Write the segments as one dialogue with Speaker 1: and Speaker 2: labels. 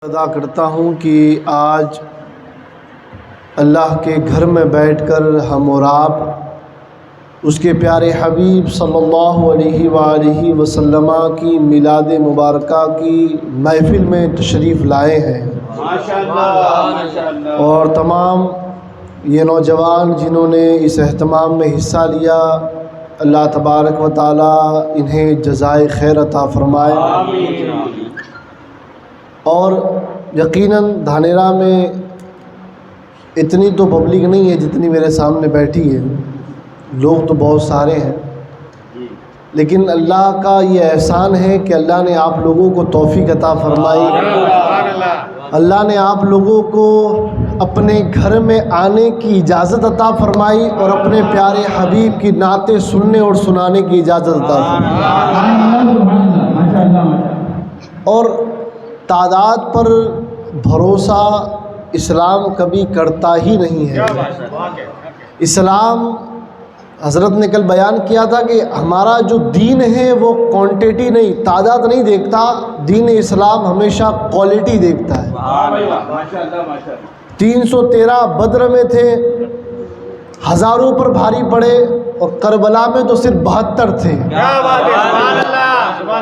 Speaker 1: ادا کرتا ہوں کہ آج اللہ کے گھر میں بیٹھ کر ہم اور آپ اس کے پیارے حبیب صلی اللہ علیہ وآلہ وسلم کی میلاد مبارکہ کی محفل میں تشریف لائے ہیں ماشاءاللہ، اور تمام یہ نوجوان جنہوں نے اس اہتمام میں حصہ لیا، اللہ تبارک و تعالی انہیں جزائے خیر عطا فرمائے۔ آمین۔ اور یقیناً دھانیرا میں اتنی تو پبلک نہیں ہے جتنی میرے سامنے بیٹھی ہے، لوگ تو بہت سارے ہیں، لیکن اللہ کا یہ احسان ہے کہ اللہ نے آپ لوگوں کو توفیق عطا فرمائی، اللہ نے آپ لوگوں کو اپنے گھر میں آنے کی اجازت عطا فرمائی اور اپنے پیارے حبیب کی نعتیں سننے اور سنانے کی اجازت عطا فرمائی۔ اور تعداد پر بھروسہ اسلام کبھی کرتا ہی نہیں ہے۔ اسلام، حضرت نے کل بیان کیا تھا کہ ہمارا جو دین ہے وہ کوانٹیٹی نہیں، تعداد نہیں دیکھتا، دین اسلام ہمیشہ کوالٹی دیکھتا ہے۔ 313 بدر میں تھے، ہزاروں پر بھاری پڑے، اور کربلا میں تو صرف 72 تھے۔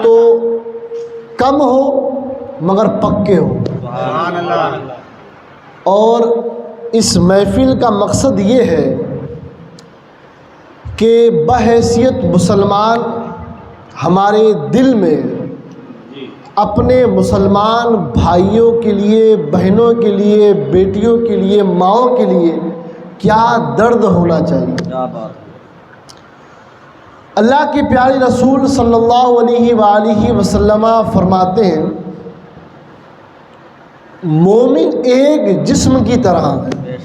Speaker 1: تو کم ہو مگر پکے ہو۔ اور اس محفل کا مقصد یہ ہے کہ بحیثیت مسلمان ہمارے دل میں اپنے مسلمان بھائیوں کے لیے، بہنوں کے لیے، بیٹیوں کے لیے، ماؤں کے لیے کیا درد ہونا چاہیے۔ اللہ کے پیارے رسول صلی اللہ علیہ وآلہ وسلم فرماتے ہیں، مومن ایک جسم کی طرح ہے،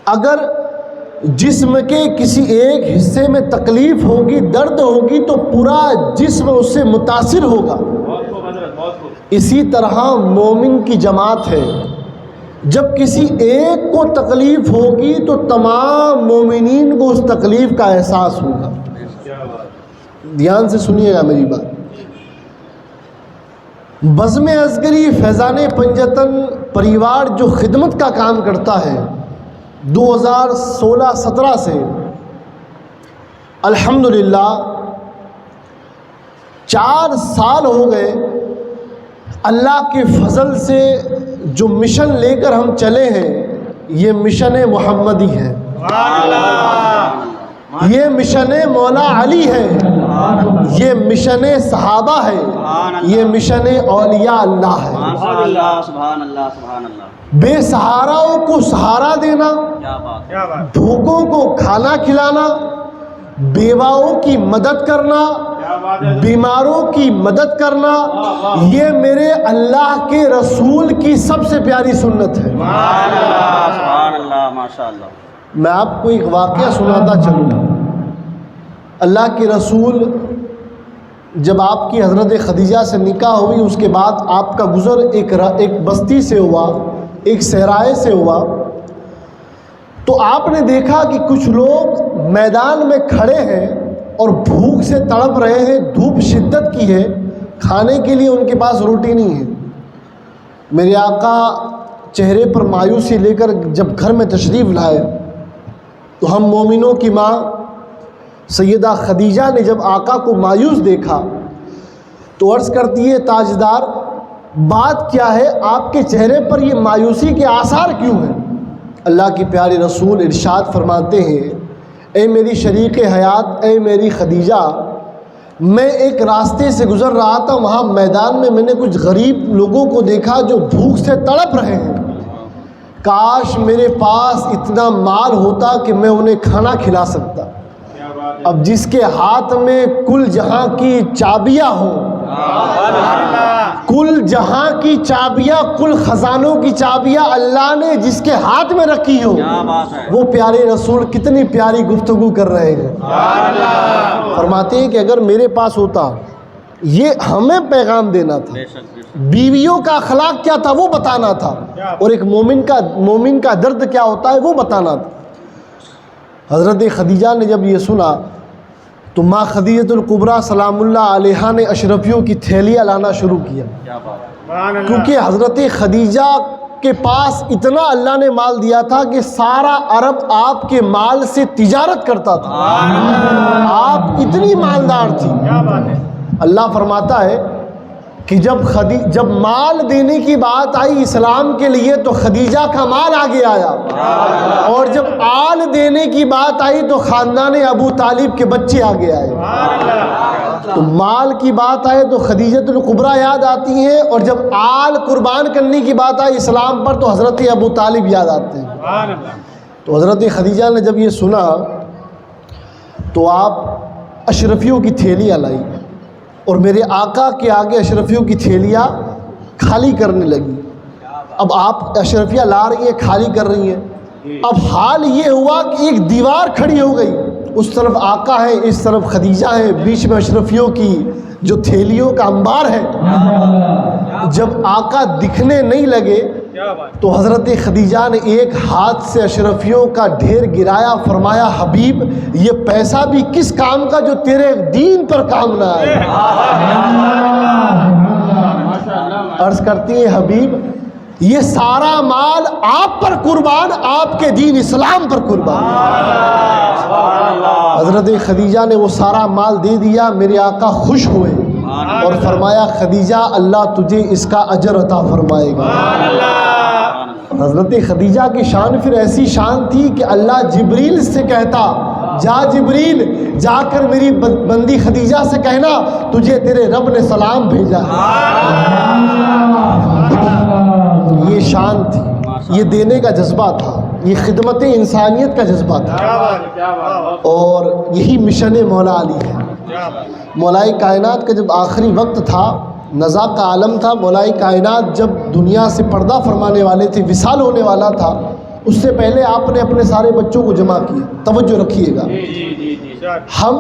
Speaker 1: اگر جسم کے کسی ایک حصے میں تکلیف ہوگی، درد ہوگی، تو پورا جسم اس سے متاثر ہوگا۔ اسی طرح مومن کی جماعت ہے، جب کسی ایک کو تکلیف ہوگی تو تمام مومنین کو اس تکلیف کا احساس ہوگا۔ دھیان سے سنیے گا میری بات۔ بزم اصغری فیضان پنجتن پریوار جو خدمت کا کام کرتا ہے 2016-17 سے الحمدللہ 4 سال ہو گئے، اللہ کے فضل سے جو مشن لے کر ہم چلے ہیں یہ مشن محمدی ہے، یہ مشن مولا علی ہے، یہ مشن صحابہ ہے، یہ مشن اولیاء اللہ ہے۔
Speaker 2: سبحان اللہ، سبحان اللہ۔
Speaker 1: بے سہاراؤں کو سہارا دینا، بھوکوں کو کھانا کھلانا، بیواؤں کی مدد کرنا، بیماروں کی مدد کرنا، یہ میرے اللہ کے رسول کی سب سے پیاری سنت ہے۔
Speaker 2: سبحان اللہ، ماشاءاللہ۔
Speaker 1: میں آپ کو ایک واقعہ سناتا چلوں۔ اللہ کے رسول جب آپ کی حضرت خدیجہ سے نکاح ہوئی، اس کے بعد آپ کا گزر ایک بستی سے ہوا، ایک صحرائے سے ہوا، تو آپ نے دیکھا کہ کچھ لوگ میدان میں کھڑے ہیں اور بھوک سے تڑپ رہے ہیں، دھوپ شدت کی ہے، کھانے کے لیے ان کے پاس روٹی نہیں ہے۔ میرے آقا چہرے پر مایوسی لے کر جب گھر میں تشریف لائے تو ہم مومنوں کی ماں سیدہ خدیجہ نے جب آقا کو مایوس دیکھا تو عرض کرتی ہے، تاجدار بات کیا ہے، آپ کے چہرے پر یہ مایوسی کے آثار کیوں ہیں؟ اللہ کے پیارے رسول ارشاد فرماتے ہیں، اے میری شریک حیات، اے میری خدیجہ، میں ایک راستے سے گزر رہا تھا، وہاں میدان میں نے کچھ غریب لوگوں کو دیکھا جو بھوک سے تڑپ رہے ہیں، کاش میرے پاس اتنا مال ہوتا کہ میں انہیں کھانا کھلا سکتا۔ اب جس کے ہاتھ میں کل جہاں کی چابیاں ہوں، کل جہاں کی چابیاں، کل خزانوں کی چابیاں اللہ نے جس کے ہاتھ میں رکھی ہو، وہ پیارے رسول کتنی پیاری گفتگو کر رہے ہیں۔ فرماتے ہیں کہ اگر میرے پاس ہوتا، یہ ہمیں پیغام دینا تھا، بیویوں کا اخلاق کیا تھا وہ بتانا تھا، اور ایک مومن کا درد کیا ہوتا ہے وہ بتانا تھا۔ حضرت خدیجہ نے جب یہ سنا تو ماں خدیجۃ الکبریٰ سلام اللہ علیہا نے اشرفیوں کی تھیلیاں لانا شروع کیا،
Speaker 2: کیا بات ہے،
Speaker 1: کیونکہ حضرت خدیجہ کے پاس اتنا اللہ نے مال دیا تھا کہ سارا عرب آپ کے مال سے تجارت کرتا تھا، آپ اتنی مالدار تھی۔ اللہ فرماتا ہے کہ جب مال دینے کی بات آئی اسلام کے لیے تو خدیجہ کا مال آگے آیا، اور جب آل دینے کی بات آئی تو خاندان ابو طالب کے بچے آگے آئے۔ تو مال کی بات آئے تو خدیجۃ الکبریٰ یاد آتی ہیں، اور جب آل قربان کرنے کی بات آئی اسلام پر تو حضرت ابو طالب یاد آتے ہیں۔ تو حضرت خدیجہ نے جب یہ سنا تو آپ اشرفیوں کی تھیلیاں لائی، اور میرے آقا کے آگے اشرفیوں کی تھیلیاں خالی کرنے لگی۔ اب آپ اشرفیاں لا رہی ہیں، خالی کر رہی ہیں، اب حال یہ ہوا کہ ایک دیوار کھڑی ہو گئی، اس طرف آقا ہے، اس طرف خدیجہ ہے، بیچ میں اشرفیوں کی جو تھیلیوں کا انبار ہے۔ جب آقا دکھنے نہیں لگے تو حضرت خدیجہ نے ایک ہاتھ سے اشرفیوں کا ڈھیر گرایا، فرمایا حبیب یہ پیسہ بھی کس کام کا جو تیرے دین پر کام نہ آئے۔ عرض کرتی ہیں حبیب یہ سارا مال آپ پر قربان، آپ کے دین اسلام پر قربان۔ حضرت خدیجہ نے وہ سارا مال دے دیا، میرے آقا خوش ہوئے اور فرمایا خدیجہ اللہ تجھے اس کا اجر عطا فرمائے گا۔ حضرت خدیجہ کی شان پھر ایسی شان تھی کہ اللہ جبریل سے کہتا جا جبریل جا کر میری بندی خدیجہ سے کہنا تجھے تیرے رب نے سلام بھیجا ہے۔ یہ شان تھی، یہ دینے کا جذبہ تھا، یہ خدمت انسانیت کا جذبہ تھا، اور یہی مشن مولا علی ہے۔ مولائے کائنات کا جب آخری وقت تھا، نزا کا عالم تھا، مولائے کائنات جب دنیا سے پردہ فرمانے والے تھے، وصال ہونے والا تھا، اس سے پہلے آپ نے اپنے سارے بچوں کو جمع کیا۔ توجہ رکھیے گا، ہم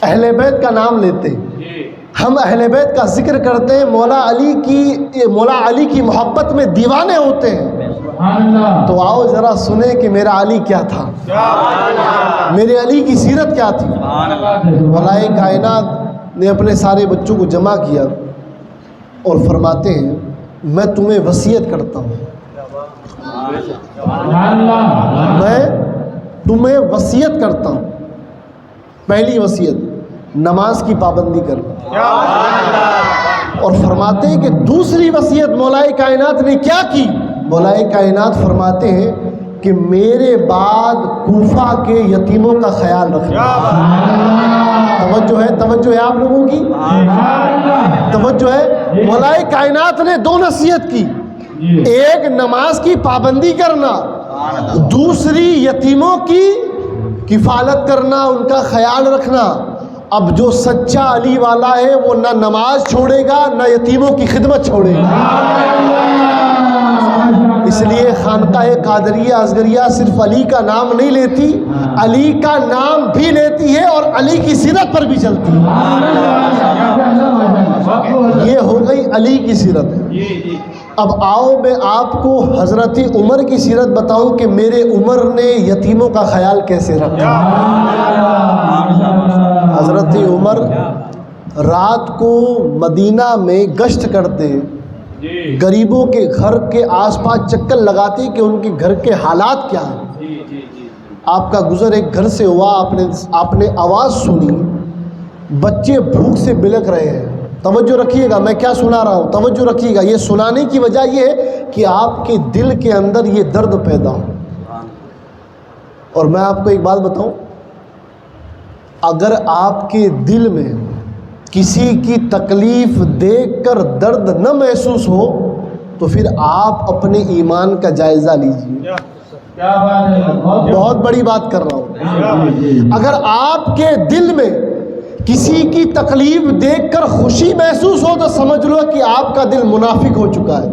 Speaker 1: اہل بیت کا نام لیتے ہیں، ہم اہل بیت کا ذکر کرتے ہیں، مولا علی کی محبت میں دیوانے ہوتے ہیں۔ تو آؤ ذرا سنیں کہ میرا علی کیا تھا، میرے علی کی سیرت کیا تھی۔ مولائے کائنات نے اپنے سارے بچوں کو جمع کیا اور فرماتے ہیں میں تمہیں وصیت کرتا ہوں، میں تمہیں وصیت کرتا ہوں۔ پہلی وصیت نماز کی پابندی کرنا، اور فرماتے ہیں کہ دوسری وصیت مولائے کائنات نے کیا کی؟ مولائے کائنات فرماتے ہیں کہ میرے بعد کوفہ کے یتیموں کا خیال رکھنا۔ توجہ ہے آپ لوگوں کی، توجہ ہے۔ مولائے کائنات نے دو نصیحت کی، ایک نماز کی پابندی کرنا، دوسری یتیموں کی کفالت کرنا، ان کا خیال رکھنا۔ اب جو سچا علی والا ہے وہ نہ نماز چھوڑے گا نہ یتیموں کی خدمت چھوڑے گا۔ اس لیے خانقاہ قادریہ اصغریہ صرف علی کا نام نہیں لیتی، علی کا نام بھی لیتی ہے اور علی کی سیرت پر بھی چلتی ہے۔ یہ ہو گئی علی کی سیرت۔ اب آؤ میں آپ کو حضرت عمر کی سیرت بتاؤں کہ میرے عمر نے یتیموں کا خیال کیسے رکھا۔ حضرت عمر رات کو مدینہ میں گشت کرتے، غریبوں کے گھر کے آس پاس چکر لگاتے کہ ان کے گھر کے حالات کیا ہیں۔ آپ کا گزر ایک گھر سے ہوا، آپ نے آواز سنی، بچے بھوک سے بلک رہے ہیں۔ توجہ رکھیے گا میں کیا سنا رہا ہوں، توجہ رکھیے گا۔ یہ سنانے کی وجہ یہ ہے کہ آپ کے دل کے اندر یہ درد پیدا ہو۔ اور میں آپ کو ایک بات بتاؤں، اگر آپ کے دل میں کسی کی تکلیف دیکھ کر درد نہ محسوس ہو تو پھر آپ اپنے ایمان کا جائزہ لیجیے۔ بہت بڑی بات کر رہا ہوں۔ اگر آپ کے دل میں کسی کی تکلیف دیکھ کر خوشی محسوس ہو تو سمجھ لو کہ آپ کا دل منافق ہو چکا ہے۔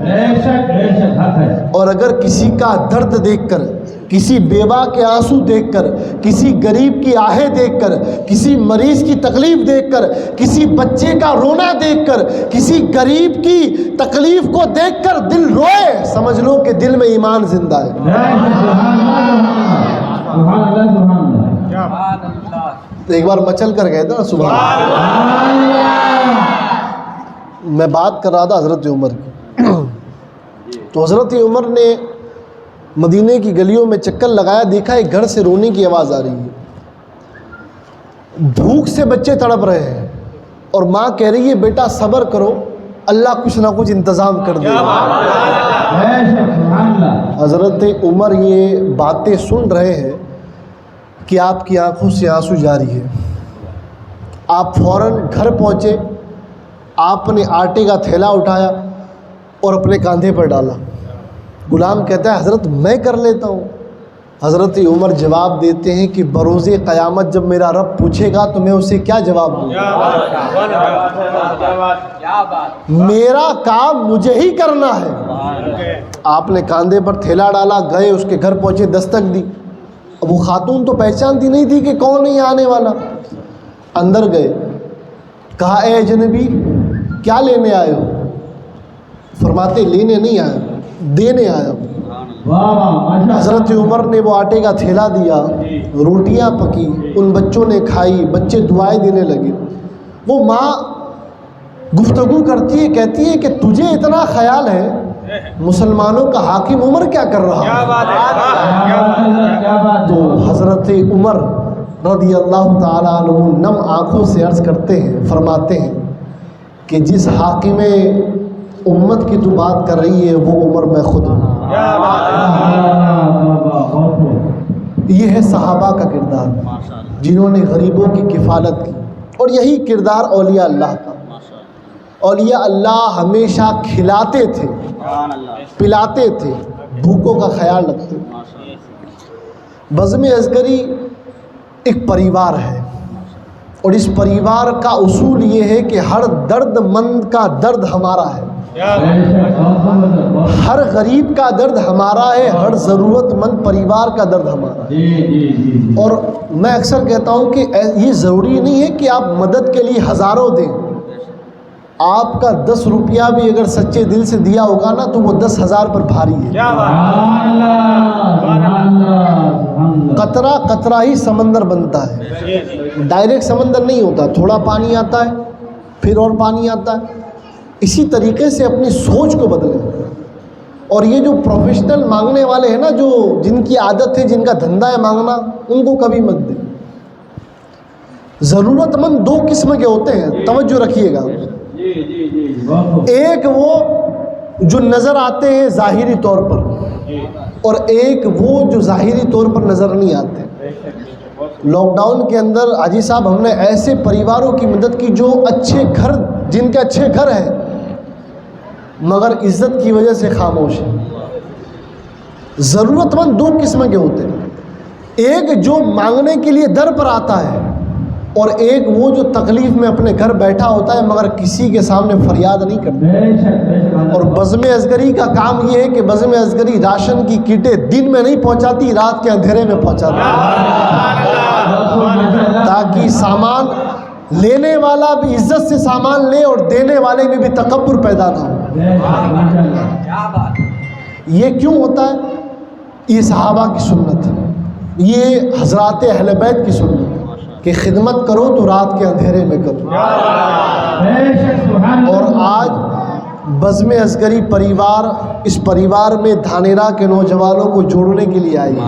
Speaker 1: اور اگر کسی کا درد دیکھ کر، کسی بیوہ کے آنسو دیکھ کر، کسی غریب کی آہیں دیکھ کر، کسی مریض کی تکلیف دیکھ کر، کسی بچے کا رونا دیکھ کر، کسی غریب کی تکلیف کو دیکھ کر دل روئے، سمجھ لو کہ دل میں ایمان زندہ ہے۔ تو ایک بار مچل کر گئے تھے نا سبحان اللہ۔ میں بات کر رہا تھا حضرت عمر کی، تو حضرت عمر نے مدینے کی گلیوں میں چکر لگایا، دیکھا ایک گھر سے رونے کی آواز آ رہی ہے، بھوک سے بچے تڑپ رہے ہیں، اور ماں کہہ رہی ہے بیٹا صبر کرو، اللہ کچھ نہ کچھ انتظام کر دے گا۔ حضرت عمر یہ باتیں سن رہے ہیں کہ آپ کی آنکھوں سے آنسو جاری ہے۔ آپ فوراً گھر پہنچے، آپ نے آٹے کا تھیلا اٹھایا اور اپنے کاندھے پر ڈالا۔ غلام کہتا ہے حضرت میں کر لیتا ہوں۔ حضرت عمر جواب دیتے ہیں کہ بروز قیامت جب میرا رب پوچھے گا تو میں اسے کیا جواب دوں؟ میرا کام مجھے ہی کرنا ہے۔ آپ نے کاندھے پر تھیلا ڈالا، گئے اس کے گھر پہنچے، دستک دی۔ اب وہ خاتون تو پہچانتی نہیں تھی کہ کون ہے آنے والا۔ اندر گئے، کہا اے اجنبی کیا لینے آئے ہو؟ فرماتے لینے نہیں آیا، دینے آیا ہوں۔ حضرت عمر نے وہ آٹے کا تھیلا دیا، روٹیاں پکی، ان بچوں نے کھائی، بچے دعائیں دینے لگے۔ وہ ماں گفتگو کرتی ہے، کہتی ہے کہ تجھے اتنا خیال ہے مسلمانوں کا حاکم عمر کیا کر رہا ہے؟ تو حضرت عمر رضی اللہ تعالیٰ عنہ نم آنکھوں سے عرض کرتے ہیں، فرماتے ہیں کہ جس حاکم امت کی تو بات کر رہی ہے وہ عمر میں خود ہوں۔ یہ ہے صحابہ کا کردار جنہوں نے غریبوں کی کفالت کی، اور یہی کردار اولیاء اللہ کا۔ اولیاء اللہ ہمیشہ کھلاتے تھے، پلاتے تھے، بھوکوں کا خیال رکھتے تھے۔ بزم عسکری ایک پریوار ہے، اور اس پریوار کا اصول یہ ہے کہ ہر درد مند کا درد ہمارا ہے، ہر غریب کا درد ہمارا ہے، ہر ضرورت مند پریوار کا درد ہمارا ہے۔ اور میں اکثر کہتا ہوں کہ یہ ضروری نہیں ہے کہ آپ مدد کے لیے ہزاروں دیں، آپ کا 10 روپیہ بھی اگر سچے دل سے دیا ہوگا نا تو وہ 10,000 پر بھاری ہے۔ قطرہ قطرہ ہی سمندر بنتا ہے، ڈائریکٹ سمندر نہیں ہوتا، تھوڑا پانی آتا ہے پھر اور پانی آتا ہے۔ اسی طریقے سے اپنی سوچ کو بدلیں، اور یہ جو پروفیشنل مانگنے والے ہیں نا، جو جن کی عادت ہے، جن کا دھندا ہے مانگنا، ان کو کبھی مت دیں۔ ضرورت مند 2 قسم کے ہوتے ہیں، توجہ رکھیے گا۔ ایک وہ جو نظر آتے ہیں ظاہری طور پر، اور ایک وہ جو ظاہری طور پر نظر نہیں آتے۔ لاک ڈاؤن کے اندر حاجی صاحب ہم نے ایسے پریواروں کی مدد کی جو اچھے گھر، جن کے اچھے گھر ہیں مگر عزت کی وجہ سے خاموش ہے۔ ضرورت مند 2 قسم کے ہوتے ہیں، ایک جو مانگنے کے لیے در پر آتا ہے، اور ایک وہ جو تکلیف میں اپنے گھر بیٹھا ہوتا ہے مگر کسی کے سامنے فریاد نہیں کرتا۔ اور بزم عسکری کا کام یہ ہے کہ بزم عسکری راشن کی کیٹیں دن میں نہیں پہنچاتی، رات کے اندھیرے میں پہنچاتی، تاکہ سامان لینے والا بھی عزت سے سامان لے اور دینے والے میں بھی تکبر پیدا نہ ہو۔ یہ کیوں ہوتا ہے؟ یہ صحابہ کی سنت ہے، یہ حضرات اہل بیت کی سنت ہے کہ خدمت کرو تو رات کے اندھیرے میں کرو۔ اور آج بزم عسکری پریوار، اس پریوار میں دھانیرا کے نوجوانوں کو جوڑنے کے لیے آئی ہے۔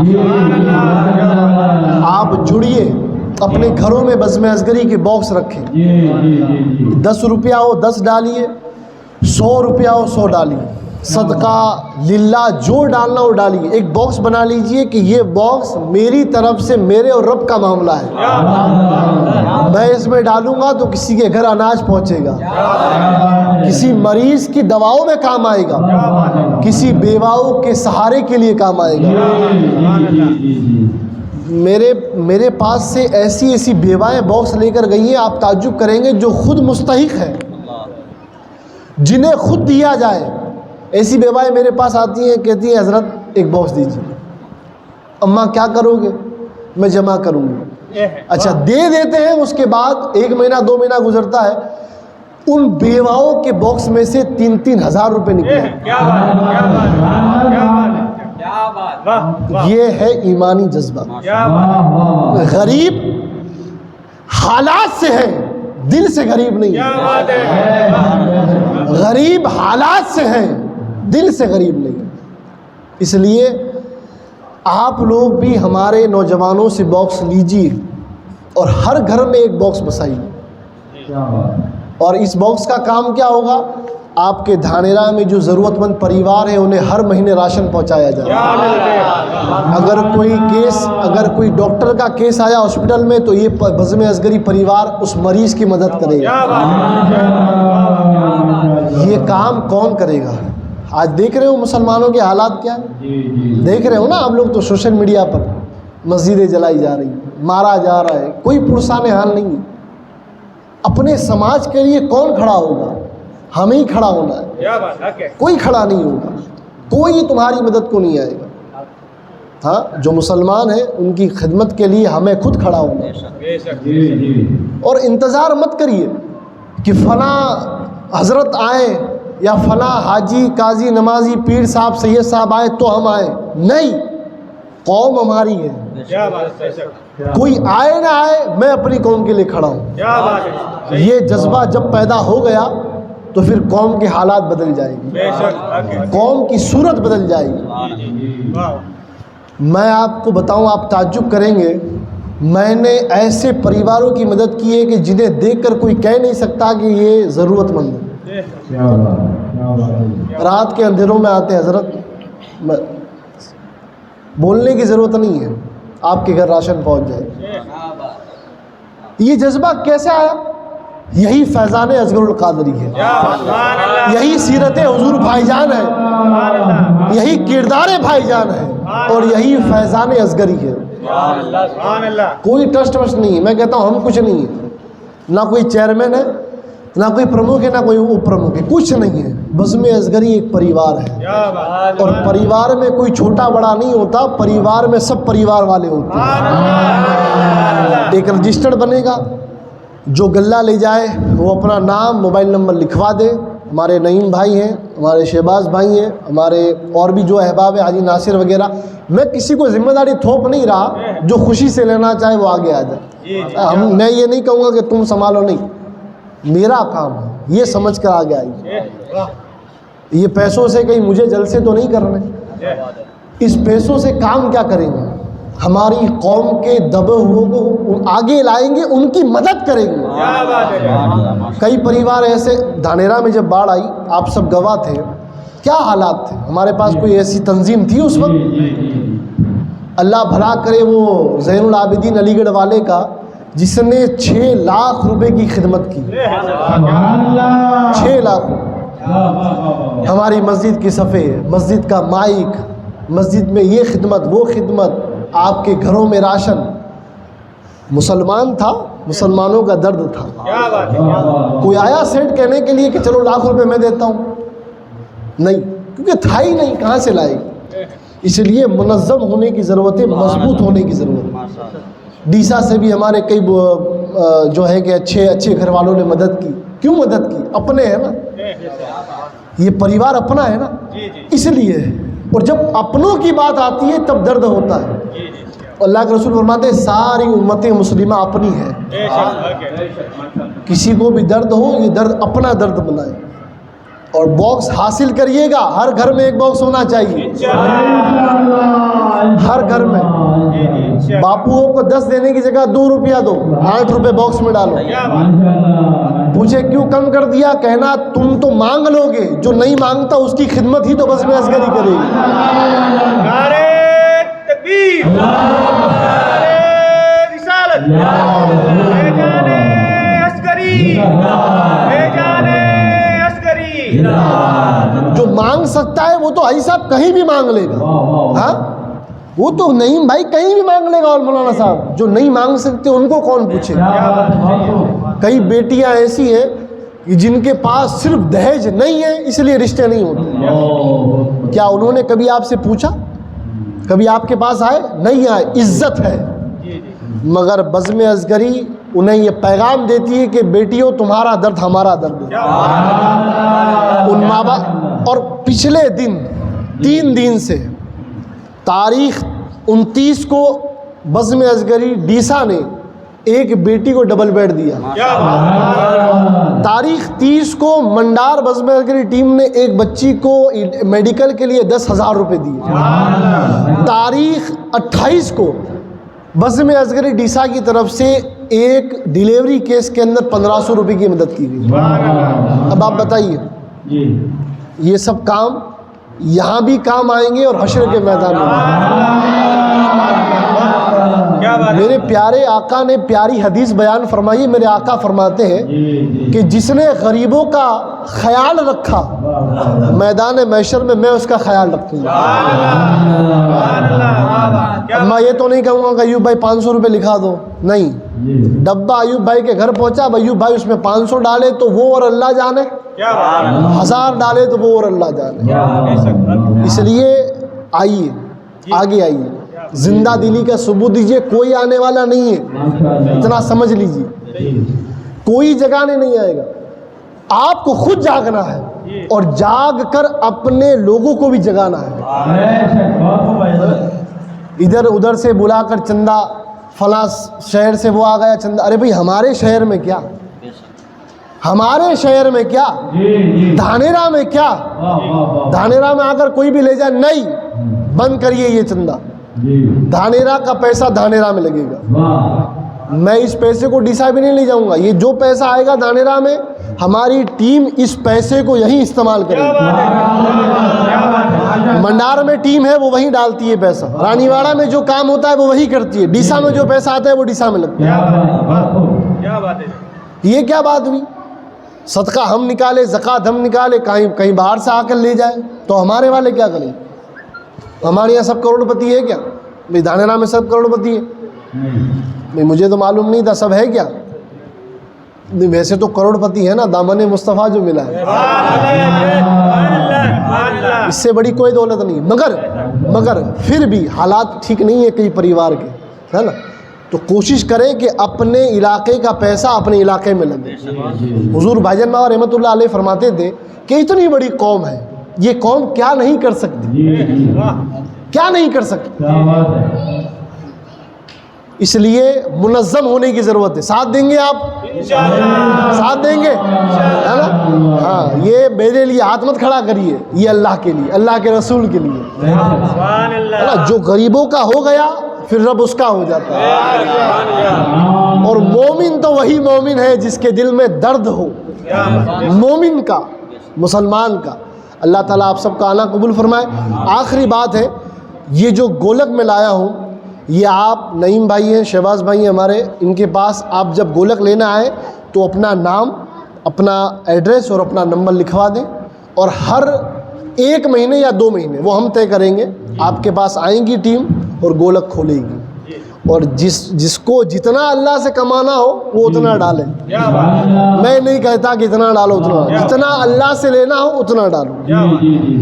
Speaker 1: آپ جڑیے، اپنے گھروں میں بزم عسکری کے باکس رکھیں، 10 روپیہ ہو 10 ڈالیے، 100 روپیہ ہو 100 ڈالیے، صدقہ للہ جو ڈالنا ہو ڈالیے۔ ایک باکس بنا لیجئے کہ یہ باکس میری طرف سے میرے اور رب کا معاملہ ہے، میں اس میں ڈالوں گا تو کسی کے گھر اناج پہنچے گا، کسی مریض کی دواؤں میں کام آئے گا، کسی بیواؤں کے سہارے کے لیے کام آئے گا۔ میرے پاس سے ایسی بیوائیں باکس لے کر گئی ہیں، آپ تعجب کریں گے، جو خود مستحق ہے، جنہیں خود دیا جائے۔ ایسی بیوائیں میرے پاس آتی ہیں، کہتی ہیں حضرت ایک باکس دیجیے۔ اماں کیا کرو گے؟ میں جمع کروں گی۔ اچھا دے دیتے ہیں، اس کے بعد 1 مہینہ 2 مہینہ گزرتا ہے، ان بیواؤں کے باکس میں سے 3-3 ہزار روپے نکلے۔ یہ ہے ایمانی جذبہ۔ غریب حالات سے ہے، دل سے غریب نہیں ہے. غریب حالات سے ہے، دل سے غریب نہیں ہے. اس لیے آپ لوگ بھی ہمارے نوجوانوں سے باکس لیجیے اور ہر گھر میں ایک باکس بسائیے. اور اس باکس کا کام کیا ہوگا؟ آپ کے دھانیرا میں جو ضرورت مند پریوار ہیں انہیں ہر مہینے راشن پہنچایا جائے. اگر کوئی ڈاکٹر کا کیس آیا ہاسپٹل میں تو یہ بزم اصغری پریوار اس مریض کی مدد کرے گا. یہ کام کون کرے گا؟ آج دیکھ رہے ہو مسلمانوں کے حالات کیا ہیں؟ دیکھ رہے ہو نا آپ لوگ تو سوشل میڈیا پر مسجدیں جلائی جا رہی ہیں، مارا جا رہا ہے، کوئی پرسان حال نہیں ہے. اپنے سماج کے لیے کون کھڑا ہوگا؟ ہمیں ہی کھڑا ہونا ہے، کوئی کھڑا نہیں ہوگا، کوئی تمہاری مدد کو نہیں آئے گا. ہاں، جو مسلمان ہیں ان کی خدمت کے لیے ہمیں خود کھڑا ہونا ہے. اور انتظار مت کریے کہ فلاں حضرت آئے یا فلاں حاجی قاضی نمازی پیر صاحب سید صاحب آئے تو ہم آئے. نہیں، قوم ہماری ہے. کوئی آئے نہ آئے، میں اپنی قوم کے لیے کھڑا ہوں. یہ جذبہ جب پیدا ہو گیا تو پھر قوم کے حالات بدل جائیں گے، قوم کی صورت بدل جائے گی. میں آپ کو بتاؤں، آپ تعجب کریں گے، میں نے ایسے پریواروں کی مدد کی ہے کہ جنہیں دیکھ کر کوئی کہہ نہیں سکتا کہ یہ ضرورت مند ہے. رات کے اندھیروں میں آتے ہیں، حضرت بولنے کی ضرورت نہیں ہے، آپ کے گھر راشن پہنچ جائے. یہ جذبہ کیسے آیا؟ یہی فیضان اصغر القادری ہے، یہی سیرت حضور بھائی جان ہے، یہی کردار بھائی جان ہے، اور یہی فیضان اصغری ہے. کوئی ٹرسٹ وسٹ نہیں ہے. میں کہتا ہوں ہم کچھ نہیں ہے، نہ کوئی چیئرمین ہے، نہ کوئی پرمکھ ہے، نہ کوئی اپ پرمکھ ہے، کچھ نہیں ہے. بزم اصغری ایک پریوار ہے، اور پریوار میں کوئی چھوٹا بڑا نہیں ہوتا، پریوار میں سب پریوار والے ہوتے ہیں. ایک رجسٹرڈ بنے گا، جو غلہ لے جائے وہ اپنا نام موبائل نمبر لکھوا دے. ہمارے نعیم بھائی ہیں، ہمارے شہباز بھائی ہیں، ہمارے اور بھی جو احباب ہیں، حاجی ناصر وغیرہ. میں کسی کو ذمہ داری تھوپ نہیں رہا، جو خوشی سے لینا چاہے وہ آگے آ جائے. میں یہ نہیں کہوں گا کہ تم سنبھالو، نہیں، میرا کام ہے یہ سمجھ کر آگے آئیے. یہ پیسوں سے کہیں مجھے جلسے تو نہیں کرنے، اس پیسوں سے کام کیا کریں گے؟ ہماری قوم کے دبے ہوئے کو آگے لائیں گے، ان کی مدد کریں گے. کئی پریوار ایسے، دھانیرا میں جب باڑھ آئی آپ سب گواہ تھے، کیا حالات تھے. ہمارے پاس کوئی ایسی تنظیم تھی اس وقت؟ اللہ بھلا کرے وہ زین العابدین علی گڑھ والے کا، جس نے 6 لاکھ روپے کی خدمت کی. 6 لاکھ. ہماری مسجد کی صفحے، مسجد کا مائک، مسجد میں یہ خدمت وہ خدمت، آپ کے گھروں میں راشن. مسلمان تھا، مسلمانوں کا درد تھا. کوئی آیا سیٹ کہنے کے لیے کہ چلو لاکھ روپے میں دیتا ہوں؟ نہیں، کیونکہ تھا ہی نہیں، کہاں سے لائے. اس لیے منظم ہونے کی ضرورت ہے، مضبوط ہونے کی ضرورت ہے. ڈیسا سے بھی ہمارے کئی جو ہے کہ اچھے گھر والوں نے مدد کی. کیوں مدد کی؟ اپنے ہیں نا، یہ پریوار اپنا ہے نا، اس لیے. اور جب اپنوں کی بات آتی ہے تب درد ہوتا ہے. اللہ کے رسول فرماتے ہیں ساری امت مسلمہ اپنی ہے. کسی کو بھی درد ہو، یہ درد اپنا درد بنائے. اور باکس حاصل کریے گا، ہر گھر میں ایک باکس ہونا چاہیے، ہر گھر میں. باپوؤں کو 10 دینے کی جگہ 2 روپیہ دو، 8 روپے باکس میں ڈالو. پوچھے کیوں کم کر دیا؟ کہنا تم تو مانگ لو گے، جو نہیں مانگتا اس کی خدمت ہی تو بزم اصغری کرے گی.
Speaker 3: نعرہ تکبیر، نعرہ رسالت، فیضان اصغری، فیضان اصغری.
Speaker 1: جو مانگ سکتا ہے وہ تو حاجی صاحب کہیں بھی مانگ لے گا. ہاں، وہ تو نہیں بھائی کہیں بھی مانگ لے گا. اور مولانا صاحب جو نہیں مانگ سکتے ان کو کون پوچھے؟ کئی بیٹیاں ایسی ہیں کہ جن کے پاس صرف دہیج نہیں ہے اس لیے رشتے نہیں ہوتے. کیا انہوں نے کبھی آپ سے پوچھا؟ کبھی آپ کے پاس آئے؟ نہیں آئے. عزت ہے. مگر بزم اصغری انہیں یہ پیغام دیتی ہے کہ بیٹیوں تمہارا درد ہمارا درد ہے. ان ماں باپ. اور پچھلے دن 3 دن سے تاریخ 29 کو بزم اصغری ڈیسا نے ایک بیٹی کو ڈبل بیڈ دیا.
Speaker 3: کیا بات.
Speaker 1: تاریخ 30 کو منڈار بزم عسکری ٹیم نے ایک بچی کو میڈیکل کے لیے 10,000 روپے دیے. تاریخ 28 کو بزم عسکری ڈیسا کی طرف سے ایک ڈیلیوری کیس کے اندر 1500 روپے کی مدد کی گئی. اب آپ بتائیے یہ سب کام یہاں بھی کام آئیں گے اور حشر کے میدان میں.
Speaker 3: کیا بات.
Speaker 1: میرے پیارے آقا نے پیاری حدیث بیان فرمائی. میرے آقا فرماتے ہیں کہ جس نے غریبوں کا خیال رکھا میدان محشر میں اس کا خیال رکھوں گا. میں یہ تو نہیں کہوں گا کہ ایوب بھائی 500 روپے لکھا دو. نہیں, ڈبہ ایوب بھائی کے گھر پہنچا, ایوب بھائی اس میں 500 ڈالے تو وہ اور اللہ جانے, 1000 ڈالے تو وہ اور اللہ جانے. اس لیے آئیے, آگے آئیے, زندہ دلی کا ثبوت دیجئے. کوئی آنے والا نہیں ہے, اتنا سمجھ لیجئے. کوئی جگانے نہیں آئے گا, آپ کو خود جاگنا ہے اور جاگ کر اپنے لوگوں کو بھی جگانا ہے. ادھر ادھر سے بلا کر چندہ, فلاں شہر سے وہ آ گیا چندہ. ارے بھائی ہمارے شہر میں کیا, ہمارے شہر میں کیا, دھانیرا میں کیا, دھانیرا میں آ کر کوئی بھی لے جائے, نہیں, بند کریے یہ چندہ. دھانیرا کا پیسہ دھانیرا میں لگے گا. میں اس پیسے کو ڈیسا بھی نہیں لے جاؤں گا. یہ جو پیسہ آئے گا دھانیرا میں, ہماری ٹیم اس پیسے کو یہیں استعمال کرے گی. منڈار میں ٹیم ہے وہ وہیں ڈالتی ہے پیسہ. رانی واڑہ میں جو کام ہوتا ہے وہ وہی کرتی ہے. ڈیسا میں جو پیسہ آتا ہے وہ ڈیسا میں لگتا ہے. یہ کیا بات ہوئی؟ صدقہ ہم نکالے, زکوٰۃ ہم نکالے, کہیں باہر سے آ کر لے جائے تو ہمارے والے کیا کریں؟ ہمارے یہاں سب کروڑ پتی ہے کیا؟ بھائی دھانیرا میں سب کروڑ پتی ہے؟ بھائی مجھے تو معلوم نہیں تھا, سب ہے کیا؟ ویسے تو کروڑ پتی ہے نا, دامن مصطفیٰ جو ملا ہے, اس سے بڑی کوئی دولت نہیں. مگر پھر بھی حالات ٹھیک نہیں ہے کئی پریوار کے, ہے نا. تو کوشش کریں کہ اپنے علاقے کا پیسہ اپنے علاقے میں لگے. حضور بھائی بابا رحمۃ اللہ علیہ فرماتے تھے کہ اتنی بڑی قوم ہے, یہ قوم کیا نہیں کر سکتی, کیا نہیں کر سکتی. اس لیے منظم ہونے کی ضرورت ہے. ساتھ دیں گے آپ؟ ساتھ دیں گے, ہے نا. ہاں, یہ میرے لیے ہاتھ مت کھڑا کریے, یہ اللہ کے لیے, اللہ کے رسول کے لیے, ہے نا. جو غریبوں کا ہو گیا پھر رب اس کا ہو جاتا ہے. اور مومن تو وہی مومن ہے جس کے دل میں درد ہو, مومن کا, مسلمان کا. اللہ تعالیٰ آپ سب کا آنا قبول فرمائے. آخری بات ہے, یہ جو گولک میں لایا ہوں, یہ آپ نعیم بھائی ہیں, شہباز بھائی ہیں ہمارے, ان کے پاس آپ جب گولک لینا آئے تو اپنا نام, اپنا ایڈریس اور اپنا نمبر لکھوا دیں, اور ہر 1 مہینے یا 2 مہینے وہ ہم طے کریں گے, آپ کے پاس آئیں گی ٹیم اور گولک کھولے گی. اور جس کو جتنا اللہ سے کمانا ہو وہ اتنا ڈالیں. میں نہیں کہتا کہ اتنا ڈالو, جتنا اللہ سے لینا ہو اتنا ڈالو.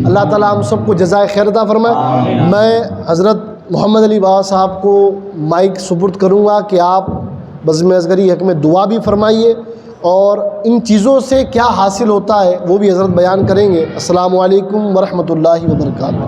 Speaker 1: اللہ تعالیٰ ہم سب کو جزائے خیر عطا فرمائے. میں حضرت محمد علی بابا صاحب کو مائک سپرد کروں گا کہ آپ بزم اصغری حق میں دعا بھی فرمائیے, اور ان چیزوں سے کیا حاصل ہوتا ہے وہ بھی حضرت بیان کریں گے. السلام علیکم ورحمۃ اللہ وبرکاتہ.